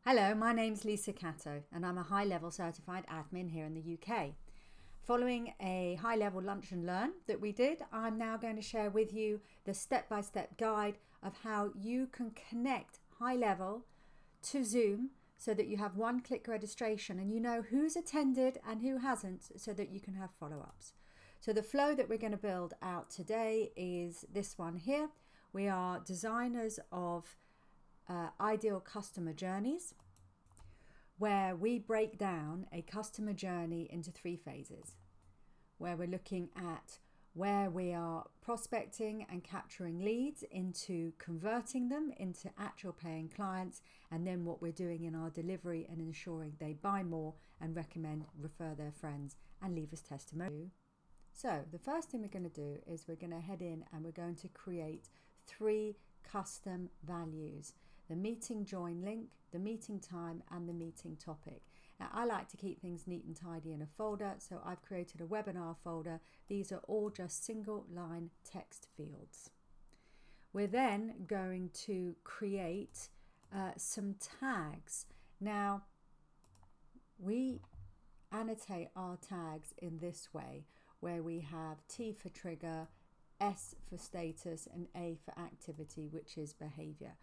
Hello, my name's Lisa Catto and I'm a HighLevel certified admin here in the UK. Following a HighLevel lunch and learn that we did, I'm now going to share with you the step-by-step guide of how you can connect HighLevel to Zoom so that you have one-click registration and you know who's attended and who hasn't so that you can have follow-ups. So the flow that we're going to build out today is this one here. We are designers of ideal customer journeys, where we break down a customer journey into 3 phases, where we're looking at where we are prospecting and capturing leads into converting them into actual paying clients, and then what we're doing in our delivery and ensuring they buy more and recommend, refer their friends and leave us testimonials. So the first thing we're going to do is we're going to head in and we're going to create 3 custom values: the meeting join link, the meeting time and the meeting topic. Now I like to keep things neat and tidy in a folder, so I've created a webinar folder. These are all just single line text fields. We're then going to create some tags. Now we annotate our tags in this way, where we have T for trigger, S for status and A for activity, which is behavior.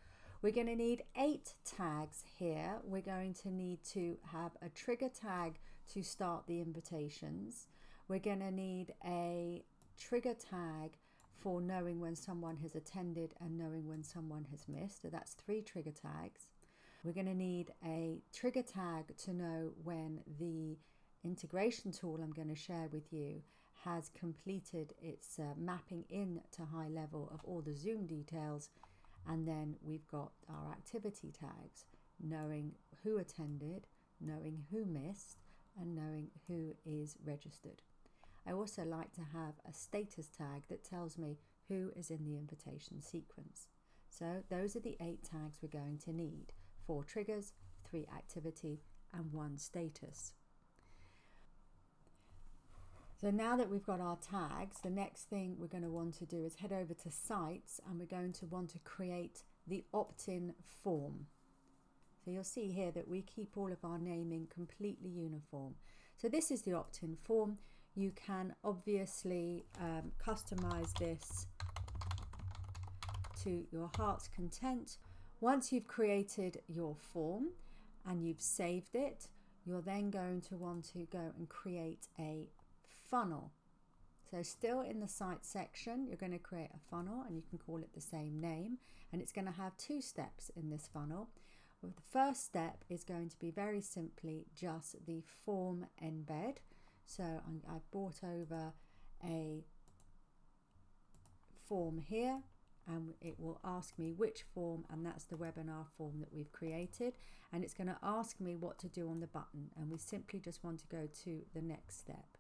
We're going to need 8 tags here. We're going to need to have a trigger tag to start the invitations. We're going to need a trigger tag for knowing when someone has attended and knowing when someone has missed. So that's 3 trigger tags. We're going to need a trigger tag to know when the integration tool I'm going to share with you has completed its mapping in to HighLevel of all the Zoom details. And then we've got our activity tags, knowing who attended, knowing who missed, and knowing who is registered. I also like to have a status tag that tells me who is in the invitation sequence. So those are the 8 tags we're going to need: 4 triggers, 3 activity, and 1 status. So now that we've got our tags, the next thing we're going to want to do is head over to sites, and we're going to want to create the opt-in form. So you'll see here that we keep all of our naming completely uniform. So this is the opt-in form. You can obviously customize this to your heart's content. Once you've created your form and you've saved it, you're then going to want to go and create a funnel. So still in the site section, you're going to create a funnel, and you can call it the same name, and it's going to have 2 steps in this funnel. Well, the first step is going to be very simply just the form embed. So I've brought over a form here, and it will ask me which form, and that's the webinar form that we've created, and it's going to ask me what to do on the button, and we simply just want to go to the next step.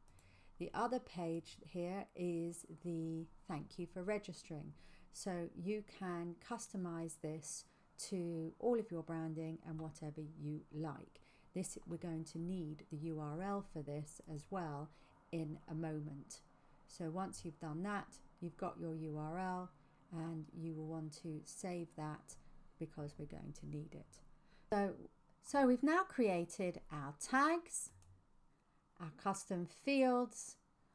The other page here is the thank you for registering. So you can customize this to all of your branding and whatever you like. This, we're going to need the URL for this as well in a moment. So once you've done that, you've got your URL, and you will want to save that because we're going to need it. So we've now created our tags, our custom fields,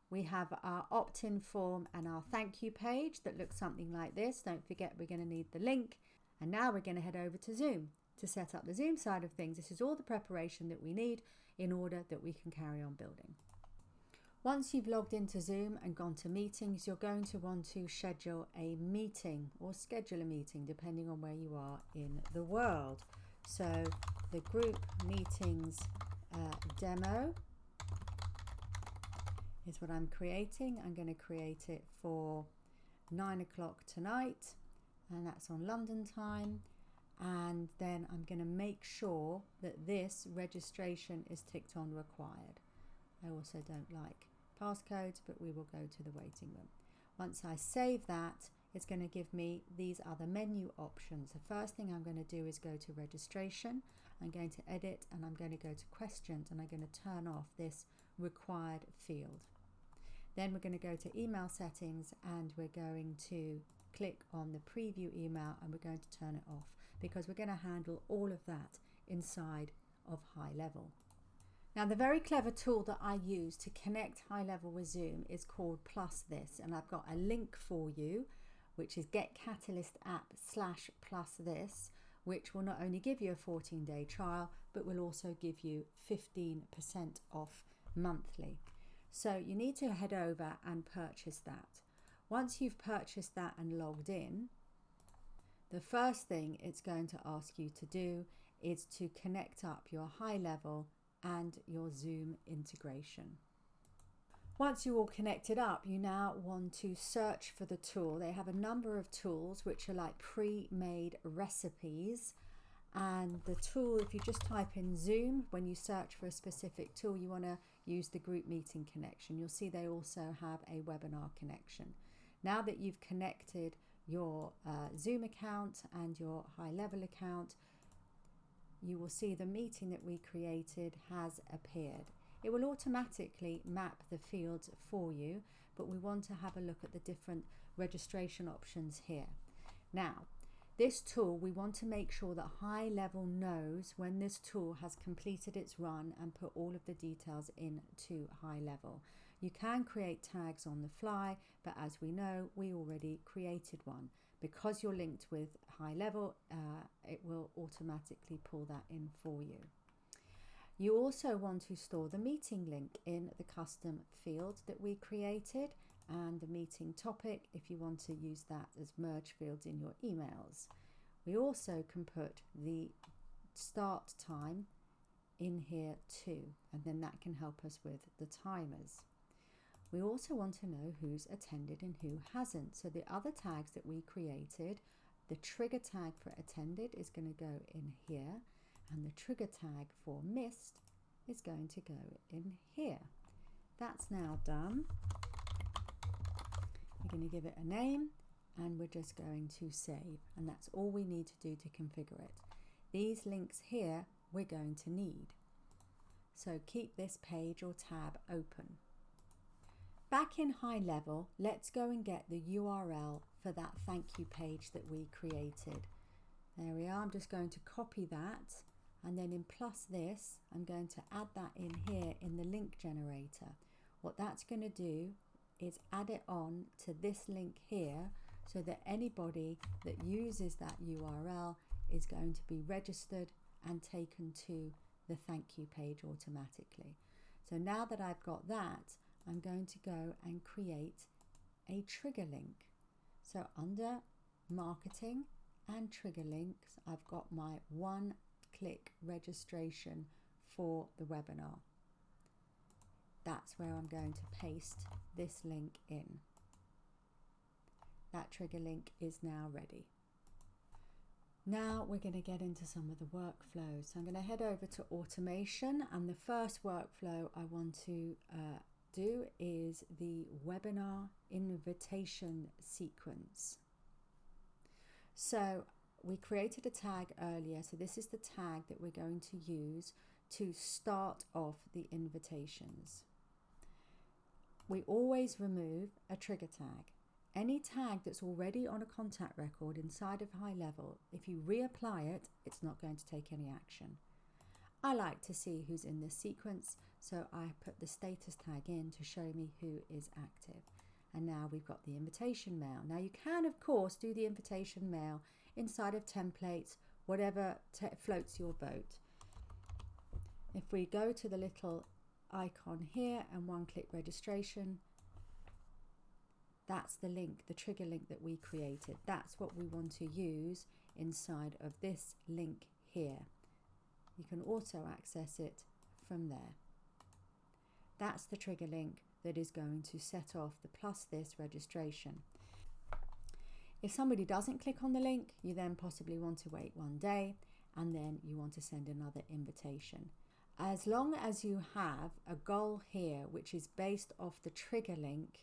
we have our opt-in form and our thank you page that looks something like this. Don't forget, we're going to need the link. And now we're going to head over to Zoom to set up the Zoom side of things. This is all the preparation that we need in order that we can carry on building. Once you've logged into Zoom and gone to meetings, you're going to want to schedule a meeting, or schedule a meeting depending on where you are in the world. So the group meetings demo is what I'm creating. I'm going to create it for 9 o'clock tonight, and that's on London time. And then I'm going to make sure that this registration is ticked on required. I also don't like passcodes, but we will go to the waiting room. Once I save that, it's going to give me these other menu options. The first thing I'm going to do is go to registration. I'm going to edit, and I'm going to go to questions, and I'm going to turn off this required field. Then we're going to go to email settings, and we're going to click on the preview email, and we're going to turn it off because we're going to handle all of that inside of HighLevel. Now, the very clever tool that I use to connect HighLevel with Zoom is called PlusThis, and I've got a link for you, which is getcatalystapp/PlusThis, which will not only give you a 14-day trial, but will also give you 15% off monthly. So you need to head over and purchase that. Once you've purchased that and logged in, the first thing it's going to ask you to do is to connect up your HighLevel and your Zoom integration. Once you're all connected up, you now want to search for the tool. They have a number of tools which are like pre-made recipes, and the tool, if you just type in Zoom, when you search for a specific tool, you want to use the group meeting connection. You'll see they also have a webinar connection. Now that you've connected your Zoom account and your HighLevel account, you will see the meeting that we created has appeared. It will automatically map the fields for you, but we want to have a look at the different registration options here. Now, this tool, we want to make sure that HighLevel knows when this tool has completed its run and put all of the details into HighLevel. You can create tags on the fly, but as we know, we already created one. Because you're linked with HighLevel, it will automatically pull that in for you. You also want to store the meeting link in the custom field that we created, and the meeting topic if you want to use that as merge fields in your emails. We also can put the start time in here too, and then that can help us with the timers. We also want to know who's attended and who hasn't. So the other tags that we created, the trigger tag for attended is going to go in here, and the trigger tag for missed is going to go in here. That's now done. We're going to give it a name, and we're just going to save, and that's all we need to do to configure it. These links here we're going to need. So keep this page or tab open. Back in HighLevel, let's go and get the URL for that thank you page that we created. There we are. I'm just going to copy that, and then in PlusThis, I'm going to add that in here in the link generator. What that's going to do is add it on to this link here, so that anybody that uses that URL is going to be registered and taken to the thank you page automatically. So now that I've got that, I'm going to go and create a trigger link. So under marketing and trigger links, I've got my one-click registration for the webinar. That's where I'm going to paste this link in. That trigger link is now ready. Now we're going to get into some of the workflows. So I'm going to head over to automation, and the first workflow I want to do is the webinar invitation sequence. So we created a tag earlier, so this is the tag that we're going to use to start off the invitations. We always remove a trigger tag. Any tag that's already on a contact record inside of HighLevel, if you reapply it, it's not going to take any action. I like to see who's in this sequence, so I put the status tag in to show me who is active. And now we've got the invitation mail. Now you can, of course, do the invitation mail inside of templates, whatever floats your boat. If we go to the little icon here and one-click registration, that's the link, the trigger link that we created. That's what we want to use inside of this link here. You can also access it from there. That's the trigger link that is going to set off the PlusThis registration. If somebody doesn't click on the link, you then possibly want to wait one day, and then you want to send another invitation. As long as you have a goal here which is based off the trigger link,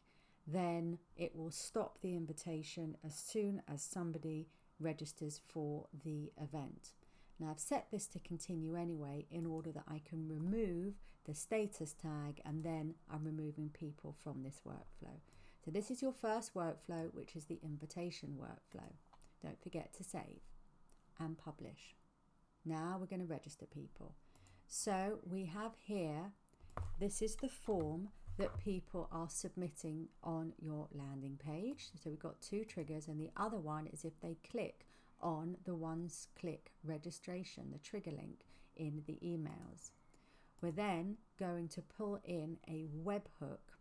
then it will stop the invitation as soon as somebody registers for the event. Now I've set this to continue anyway in order that I can remove the status tag, and then I'm removing people from this workflow. So this is your first workflow, which is the invitation workflow. Don't forget to save and publish. Now we're going to register people. So we have here, this is the form that people are submitting on your landing page. So we've got 2 triggers, and the other one is if they click on the click registration, the trigger link in the emails. We're then going to pull in a webhook.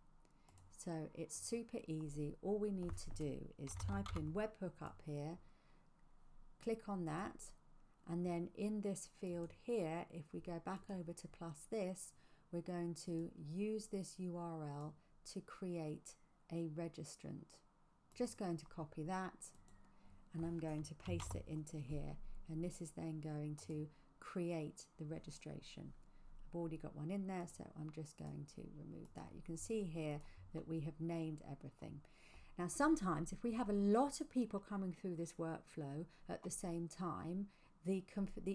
So it's super easy. All we need to do is type in webhook up here, click on that, and then in this field here, if we go back over to PlusThis, we're going to use this URL to create a registrant. Just going to copy that, and I'm going to paste it into here, and this is then going to create the registration. I've already got one in there, so I'm just going to remove that. You can see here that we have named everything. Now sometimes if we have a lot of people coming through this workflow at the same time, the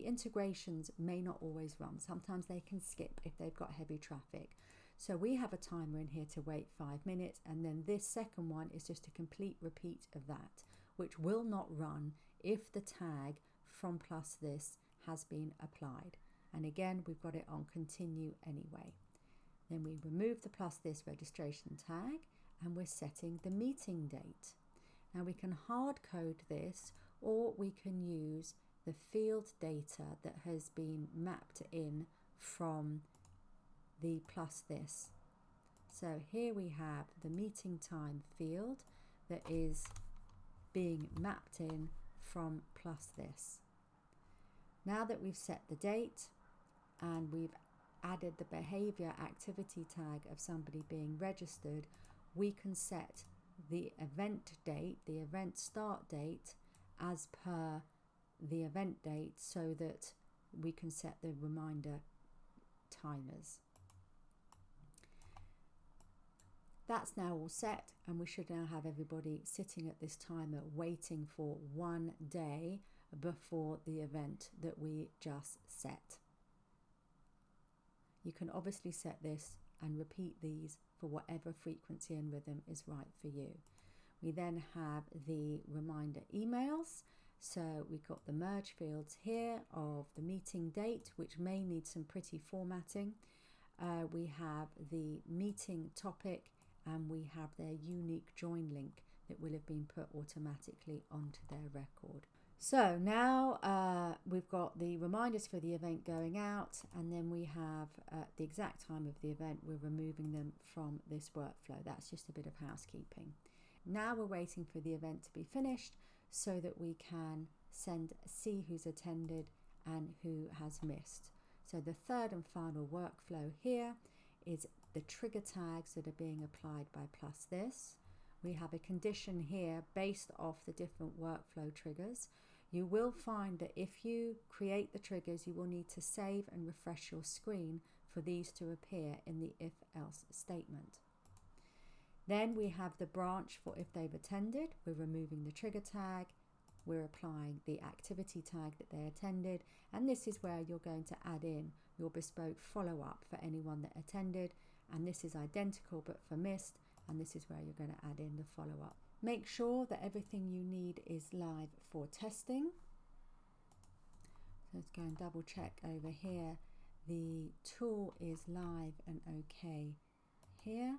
integrations may not always run. Sometimes they can skip if they've got heavy traffic. So we have a timer in here to wait 5 minutes, and then this second one is just a complete repeat of that, which will not run if the tag from PlusThis has been applied. And again, we've got it on continue anyway. Then we remove the PlusThis registration tag, and we're setting the meeting date. Now we can hard code this, or we can use the field data that has been mapped in from the PlusThis. So here we have the meeting time field that is being mapped in from PlusThis. Now that we've set the date and we've added the behavior activity tag of somebody being registered, we can set the event date, the event start date, as per the event date, so that we can set the reminder timers. That's now all set, and we should now have everybody sitting at this timer waiting for 1 day before the event that we just set. You can obviously set this and repeat these for whatever frequency and rhythm is right for you. We then have the reminder emails. So we've got the merge fields here of the meeting date, which may need some pretty formatting. We have the meeting topic, and we have their unique join link that will have been put automatically onto their record. So now we've got the reminders for the event going out, and then we have the exact time of the event. We're removing them from this workflow. That's just a bit of housekeeping. Now we're waiting for the event to be finished so that we can see who's attended and who has missed. So the third and final workflow here is the trigger tags that are being applied by PlusThis. We have a condition here based off the different workflow triggers. You will find that if you create the triggers, you will need to save and refresh your screen for these to appear in the if-else statement. Then we have the branch for if they've attended. We're removing the trigger tag. We're applying the activity tag that they attended. And this is where you're going to add in your bespoke follow-up for anyone that attended. And this is identical but for missed. And this is where you're going to add in the follow-up. Make sure that everything you need is live for testing. So let's go and double check over here. The tool is live and okay here.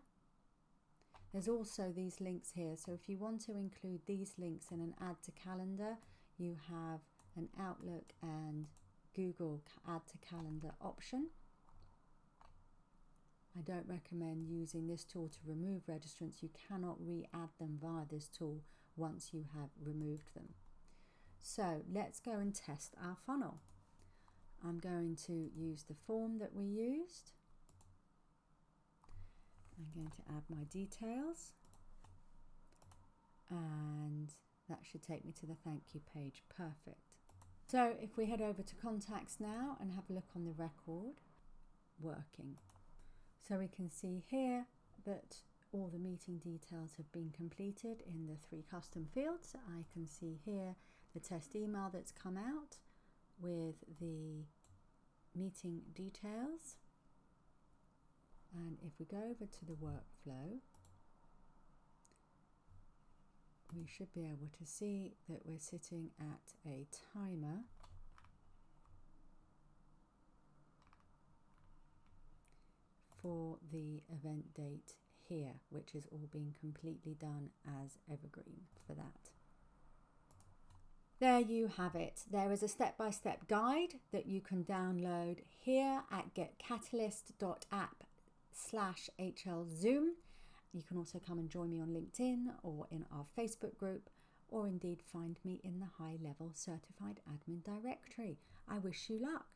There's also these links here. So if you want to include these links in an add to calendar, you have an Outlook and Google add to calendar option. I don't recommend using this tool to remove registrants. You cannot re-add them via this tool once you have removed them. So let's go and test our funnel. I'm going to use the form that we used. I'm going to add my details, and that should take me to the thank you page. Perfect. So if we head over to contacts now and have a look on the record, working. So we can see here that all the meeting details have been completed in the 3 custom fields. I can see here the test email that's come out with the meeting details. And if we go over to the workflow, we should be able to see that we're sitting at a timer for the event date here, which has all been completely done as evergreen for that. There you have it. There is a step-by-step guide that you can download here at getcatalyst.app/HLZoom. You can also come and join me on LinkedIn or in our Facebook group, or indeed find me in the HighLevel Certified Admin directory. I wish you luck.